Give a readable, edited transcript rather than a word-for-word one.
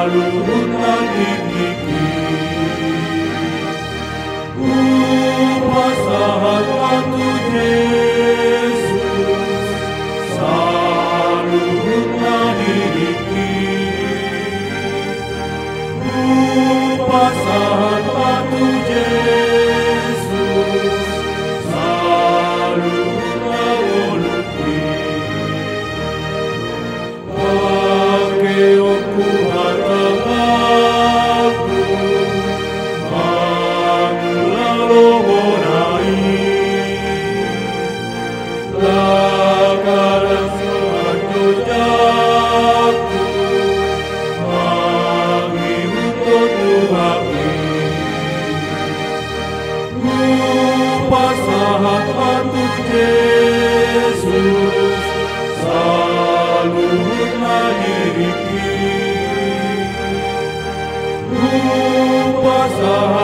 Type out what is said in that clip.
luhurna gigi upasahat Ratu Yesus saluhurna gigi upasahat Ratu Yesus saluhurna woluki Pakeoku hatakaku manulalohonai lakaran semanjojaku mangimutotuhaki upasahat Ratu Yesus saluhurna diriki upasahat